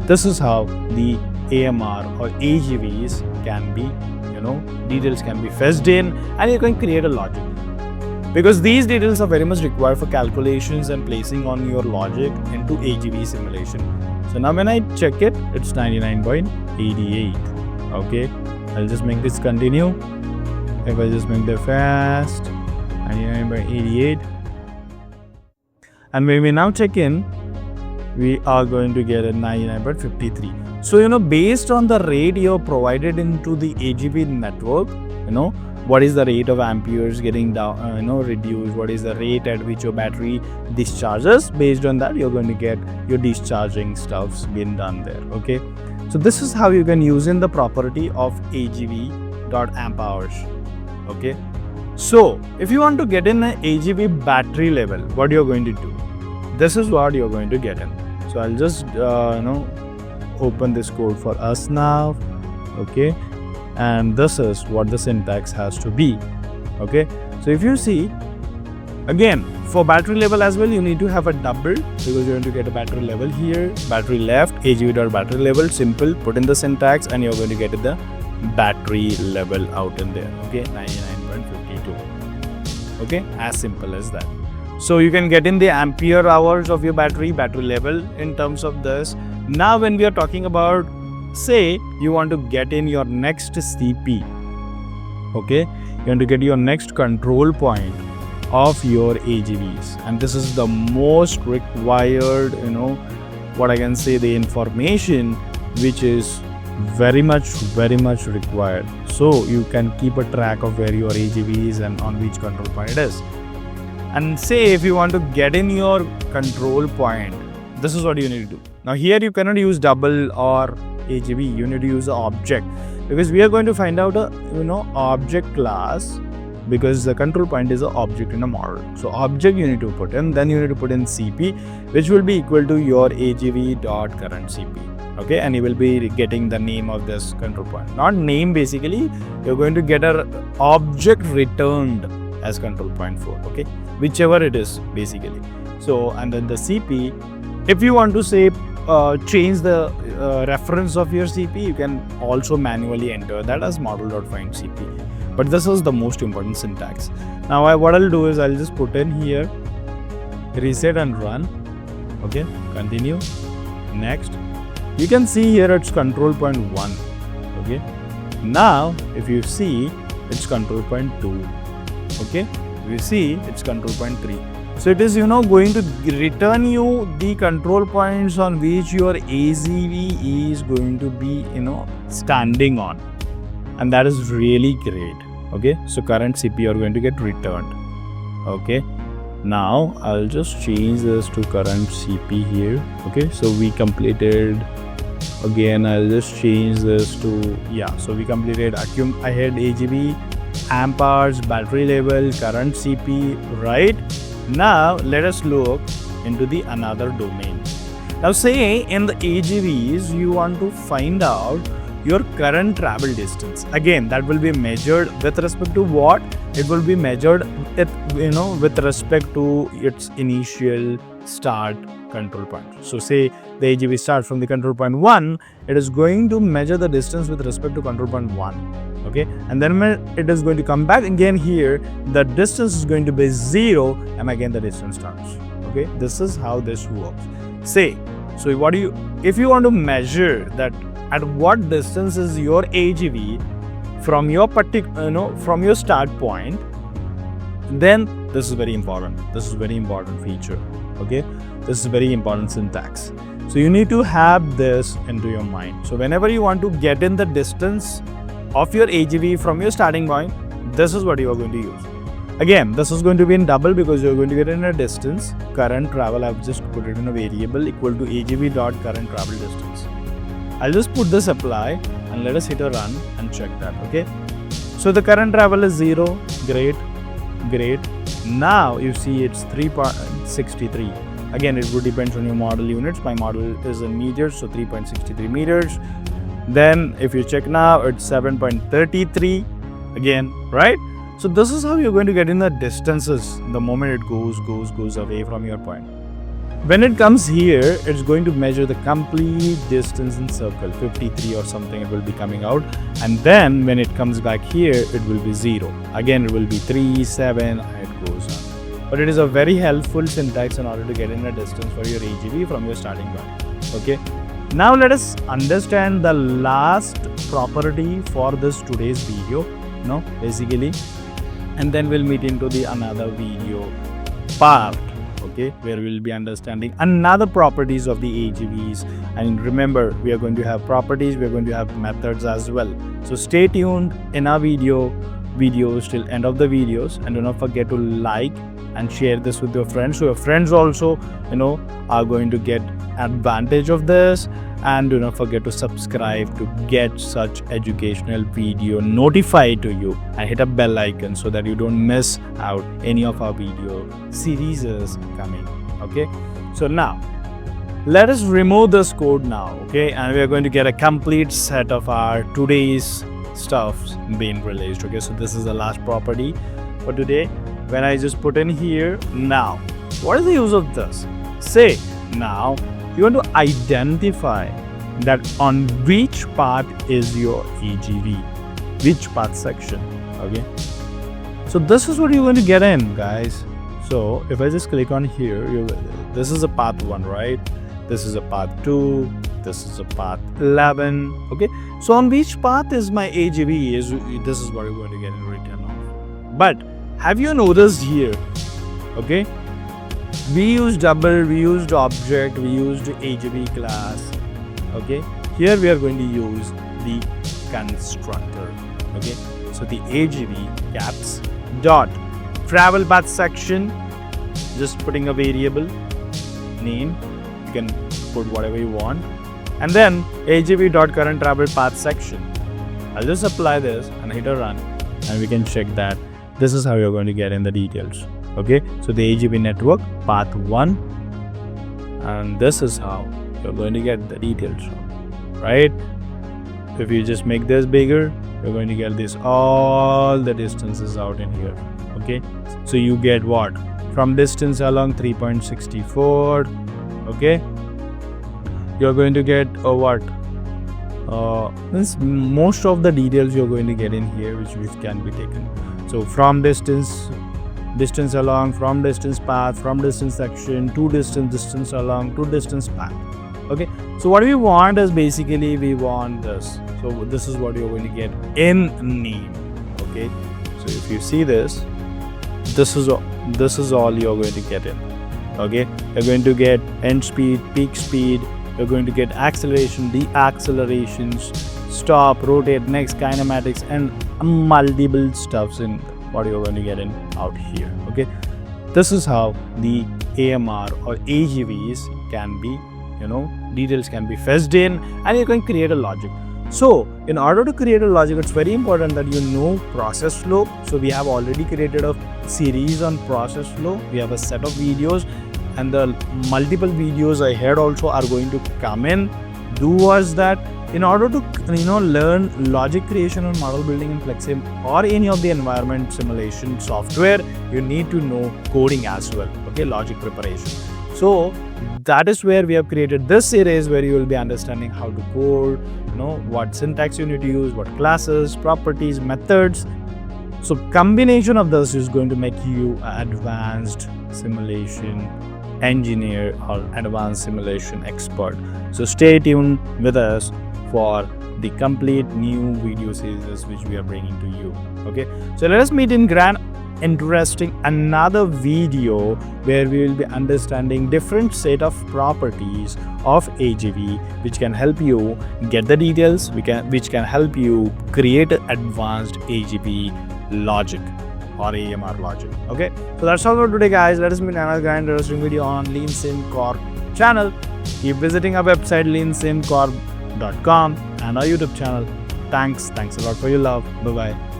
This is how the AMR or AGVs can be, details can be fetched in, and you can create a logic. Because these details are very much required for calculations and placing on your logic into AGV simulation. So now when I check it, it's 99.88. Okay, I'll just make this continue. If I just make the fast, 99.88. And when we now check in, we are going to get a 99.53. So, based on the rate you're provided into the AGV network, what is the rate of amperes getting down, reduced, what is the rate at which your battery discharges. Based on that, you're going to get your discharging stuffs being done there. Okay, so this is how you can use in the property of AGV.amp hours. Okay, so if you want to get in an AGV battery level, what you're going to do, this is what you're going to get in. So I'll just open this code for us now. Okay, and this is what the syntax has to be. Okay, so if you see, again, for battery level as well, you need to have a double, because you're going to get a battery level here, battery left, AGV.battery level, simple, put in the syntax, and you're going to get the battery level out in there. Okay, 99.52. Okay, as simple as that. So you can get in the ampere hours of your battery level in terms of this. Now when we are talking about, say you want to get in your next CP, okay, you want to get your next control point of your AGVs, and this is the most required, what I can say, the information which is very much required, so you can keep a track of where your AGV is and on which control point it is. And say if you want to get in your control point, this is what you need to do. Now here you cannot use double or AGV, you need to use the object, because we are going to find out a object class, because the control point is an object in a model. So object you need to put in, then you need to put in CP, which will be equal to your AGV.current CP. Okay, and you will be getting the name of this control point, not name, basically you're going to get an object returned as control point 4, okay, whichever it is basically. So, and then the CP, if you want to say change the reference of your CP, you can also manually enter that as model.find CP, but this is the most important syntax. Now what I'll do is I'll just put in here reset and run. Okay, continue, next. You can see here it's control point 1. Okay, now if you see, it's control point 2. Okay, we see it's control point 3. So it is going to return you the control points on which your AGV is going to be standing on, and that is really great. Okay, so current CP are going to get returned. Okay, now I'll just change this to current CP here. Okay, so we completed, again I'll just change this to, so we completed I had AGV, amp hours, battery level, current CP, right? Now let us look into the another domain. Now say in the AGVs you want to find out your current travel distance. Again, that will be measured with respect to what? It will be measured with respect to its initial start control point. So say the AGV starts from the control point 1, it is going to measure the distance with respect to control point 1. Okay, and then when it is going to come back again here, the distance is going to be 0, and again the distance starts. Okay, this is how this works. Say, so if you want to measure that at what distance is your AGV from your from your start point, then this is very important. This is very important feature. Okay, this is very important syntax. So you need to have this into your mind. So whenever you want to get in the distance of your AGV from your starting point, this is what you are going to use. Again, this is going to be in double because you're going to get in a distance. Current travel, I've just put it in a variable equal to AGV.current travel distance. I'll just put this apply and let us hit a run and check that. Okay, so the current travel is 0. Great. Now you see it's 3.63. Again, it would depend on your model units. My model is in meters, so 3.63 meters. Then if you check now, it's 7.33 again, right? So this is how you're going to get in the distances the moment it goes away from your point. when it comes here, it's going to measure the complete distance in circle, 53 or something, it will be coming out. And then when it comes back here, it will be 0. Again, it will be 3, 7, and it goes on. But it is a very helpful syntax in order to get in a distance for your AGV from your starting point. Okay. Now let us understand the last property for this today's video, basically. And then we'll meet into the another video part. Okay, where we'll be understanding another properties of the AGVs. And remember, we are going to have properties, we are going to have methods as well. So stay tuned in our videos till end of the videos, and do not forget to like and share this with your friends, so your friends also are going to get advantage of this. And do not forget to subscribe to get such educational video notified to you, and hit a bell icon so that you don't miss out any of our video series is coming. Okay, so now let us remove this code now. Okay, and we are going to get a complete set of our today's stuffs being released. Okay, so this is the last property for today. When I just put in here, now what is the use of this? Say now you want to identify that on which path is your AGV, which path section. Okay, so this is what you're going to get in, guys. So if I just click on here, this is a path 1, right? This is a path 2, this is a path 11. Okay, so on which path is my AGV? This is what you're going to get in return of. But have you noticed here? Okay, we used double, we used object, we used AGV class. Okay, here we are going to use the constructor. Okay, so the AGV caps dot travel path section, just putting a variable name, you can put whatever you want, and then AGV dot current travel path section. I'll just apply this and hit a run, and we can check that this is how you're going to get in the details. Okay, so the AGV network path 1, and this is how you're going to get the details, right? If you just make this bigger, you're going to get this all the distances out in here. Okay, so you get what from distance along 3.64. okay, you're going to get what most of the details you're going to get in here, which can be taken. So from distance along, from distance path, from distance section, to distance along, to distance path. Okay, so what we want is basically we want this. So this is what you're going to get in name. Okay, so if you see this, this is all you're going to get in. Okay, you're going to get end speed, peak speed, you're going to get acceleration, deaccelerations, stop, rotate, next, kinematics, and multiple stuffs in what you're going to get in out here. Okay, this is how the AMR or AGVs can be, details can be fetched in, and you can create a logic. So in order to create a logic, it's very important that you know process flow. So we have already created a series on process flow. We have a set of videos, and the multiple videos I had also are going to come in. Do was that in order to learn logic creation and model building in Flexsim or any of the environment simulation software, you need to know coding as well. Okay, logic preparation. So that is where we have created this series, where you will be understanding how to code, what syntax you need to use, what classes, properties, methods. So combination of this is going to make you an advanced simulation engineer or advanced simulation expert. So stay tuned with us for the complete new video series which we are bringing to you. Okay, so let us meet in grand interesting another video where we will be understanding different set of properties of AGV which can help you get the details, which can help you create advanced AGV logic or AMR logic. Okay, so that's all for today, guys. Let us meet another grand interesting video on Leansimcorp channel. Keep visiting our website leansimcorp.com and our YouTube channel. Thanks a lot for your love. Bye bye.